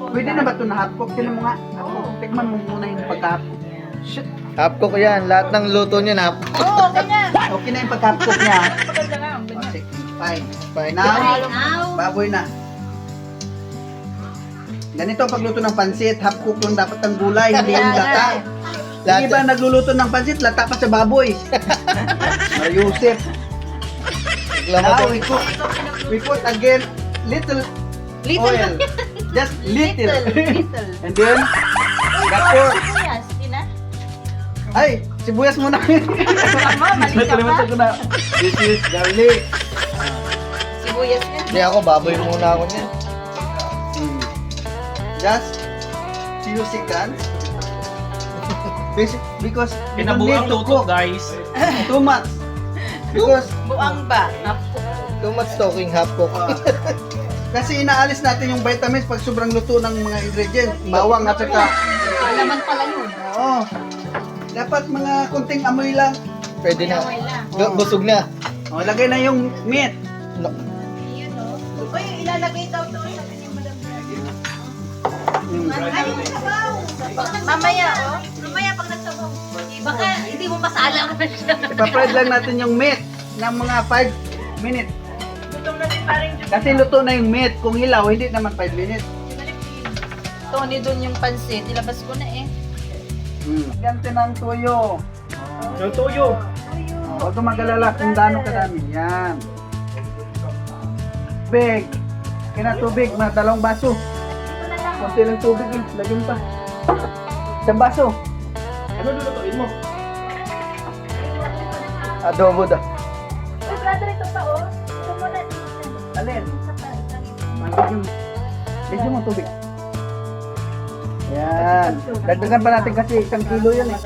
Pwede na ba ito na half cook? Tinan mo nga. Half cook. Tikman mo muna yung pagka-half cook. Shit. Half cook yan. Lahat ng luto niya na half cook. Oo, ganyan. Okay na yung pagka-half cook niya. Maganda nga, ganyan. Okay, fine. Fine. Now, baboy na. Ganito ang pagluto ng pansit. Half cook lang dapat ang gulay, hindi yung lata. Yung iba nagluluto ng pansit, lata pa sa baboy. Mariusip. Now we put again little oil. Just little. And then, the pork. Sibuyas, hindi na? Ay, sibuyas muna. Mali ka Nakalimutan ko na. This is garlic. Sibuyas yan. Hindi ako, baboy muna ako niyan. Just few seconds. Because we don't need Pinabuang to luto, cook guys. too much. Because Buang ba? Too much talking half cook. kasi inaalis natin yung vitamins pag sobrang luto ng mga ingredients. Bawang at saka. Alaman pala yun. Oo. Dapat mga kunting amoy lang. Pwede na. Away lang. Busog na. O, lagay na yung meat. No. Yun o. Uy, ilalagay daw to sa kanyang madam. Ay, yung sabaw. Mamaya o. Mamaya pag nagsabaw. Baka hindi mo masala ka siya. Ipa-fried lang natin yung meat ng mga 5 minutes. Gutom na din paring Kasi luto na yung meat. Kung hilaw, hindi naman 5 minutes. Tony dun yung pansit. Ilabas ko na eh. Ganti ng tuyo. Yung tuyo. Huwag kang mag-alala kung gaano kadami. Yan. Tubig. Kina tubig, mga 2 baso. Kunti lang tubig eh. Lagyan pa. 1 baso. Ano lulutuin mo? Adobo daw. Uy, brother, ito pa o. Ito muna. Alin? Isa pa. Medyo mo tubig. Yan. Dagdagan pa natin kasi 1 kilo yan eh.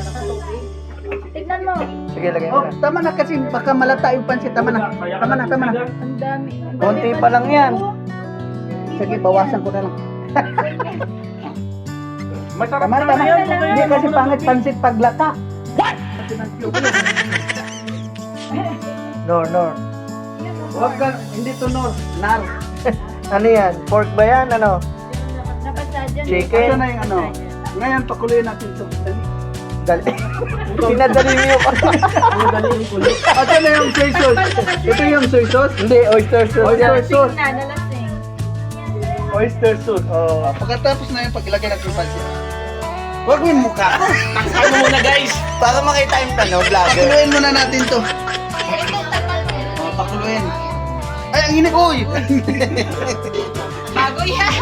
Tignan mo. Sige, lagay mo Oh, na. tama na kasi baka malata yung pansit. Tama na. Tama na, tama na. Ang dami. Konti pa lang yan. Sige, bawasan ko na lang. Masarap Tama, tama. yan. Hindi kasi pangit pansit pag lata. Nor. Huwag ka, hindi to nor. Nar. Ano yan? Pork ba yan? Ano? Napasa dyan. Ito Chicken? na yung ano. Ngayon, pakuluin natin ito. Dali. Pinadali mo yung Dali yung kulo. Ito na yung soy sauce. Ito yung soy sauce. Hindi, oyster sauce Oyster yan. sauce. Na, nalasing. Oyster sauce. Oh. Pagkatapos na yun, pag ilagay natin yung pansit. Huwag mo yung mukha. Takpan mo muna, guys. Para makita yung tanong, vlogger. Pakuluin muna natin to. Oh, pakuluin. Ay, ang init. Uy! Bago yan.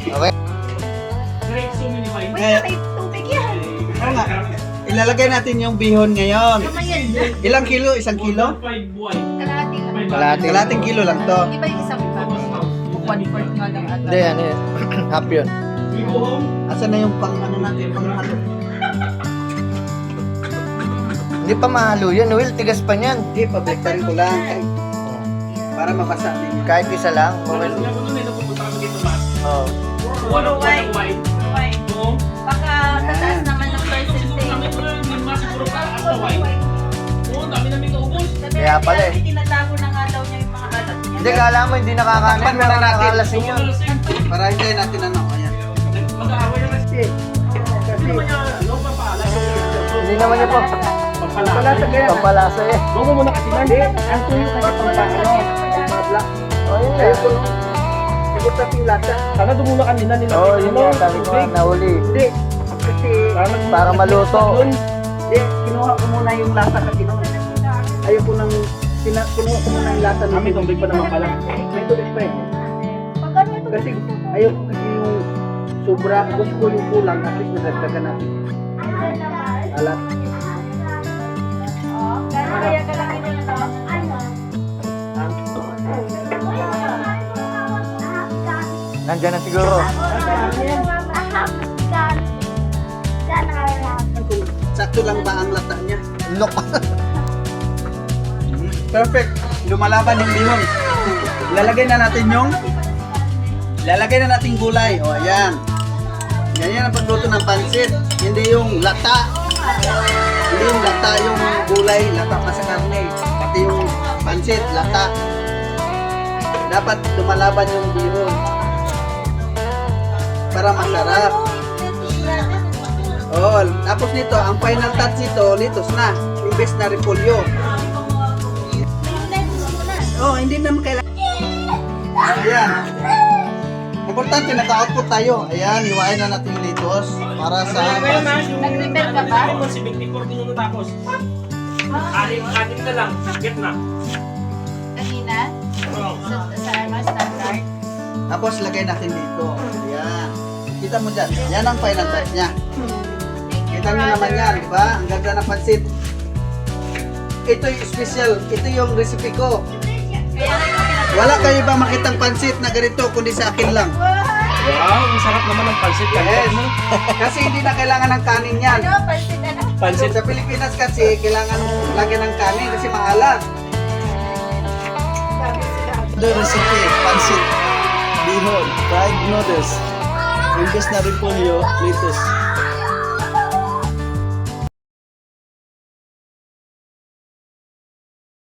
Okay. Great, so many wine. Ngayon, May tubig yan. ano nga, ilalagay natin yung bihon ngayon. Kamayan. Ilang kilo? 1 kilo? 5 buhay. Kalahati lang. Kalahati. Kalating kilo lang to. Di ba yung isang pa? 1/4 nga lang ata. Hindi, ano yan. Half yun. We go home. Asan na yung pang ano natin, pang halo? Hindi pa mahalo yan, Will. Tigas pa niyan. Hindi, pabliktarin ko lang. Para mabasa din yan. Kahit isa lang. Wala Okay. sila ko nun eh, napupunta kami dito, Mas. Oh. Walang wine. Wine. No? Baka tataas naman ng percentage. Kami po yung mas siguro pa sa wine. Oo, dami namin kaubos. Kaya pala eh. Tinatago na nga daw niya yung mga alat niya. Hindi, kala mo hindi nakakanin. Takpan muna Pero natin. nakakalasing yun. Para hindi natin ano, ayan. Mag-aaway na kasi. Kasi, Hindi naman niya, ano, papala. Hindi naman niya po. Pampalasa. Pampalasa eh. Huwag mo muna kasi hindi, ang tuyo kasi pampano, pamblack. Oh, yun Kaya nga. ko, sagot natin yung lasa. Sana dumula kanina nila. Oh, yun nga. Sabi ko nga, nahuli. Hindi, kasi, Para maluto. hindi, kinuha ko muna yung lasa kasi noon. Ayaw ko nang, kinuha ko muna yung lasa ng Kami tubig pa naman pala. May tubig pa eh. Kasi ayaw ko kasi yung sobra, gusto ko yung kulang, at least nadagdagan natin. Alat. Kaya ka lang ito na Nandyan na siguro. Sakto lang ba ang lata niya? Look. Perfect. Lumalaban yung bihon. Lalagay na natin gulay. O, ayan. Ganyan ang pagluto ng pansit. Hindi yung lata. Hindi yung lata yung gulay. Lata pa sa karne. Pati yung pansit, lata. Dapat lumalaban yung bihon. para masarap. Oh, tapos nito, ang final touch nito, litos na. Imbes na repolyo. Oh, hindi naman kailangan. Ayan. Importante, naka-output tayo. Ayan, hiwain na natin yung litos para sa Nag-repair ka ba? Ano, si 24 din yung natapos. Anim na lang. Get na. Kanina? Oo. Sa standard? Tapos lagay natin dito. Ayan. Kita mo dyan. Yan ang final touch niya. Kita nyo naman yan, di ba? Ang ganda ng pansit. Ito yung special. Ito yung recipe ko. Wala kayo ba makitang pansit na ganito kundi sa akin lang? Wow, ang sarap naman ng pansit. Yes. Kasi hindi na kailangan ng kanin yan. Ano? Pansit ano? Pansit. Sa Pilipinas kasi kailangan lagyan ng kanin kasi mahalat. The recipe, pansit, bihon, fried noodles, imbes na repolyo, litos.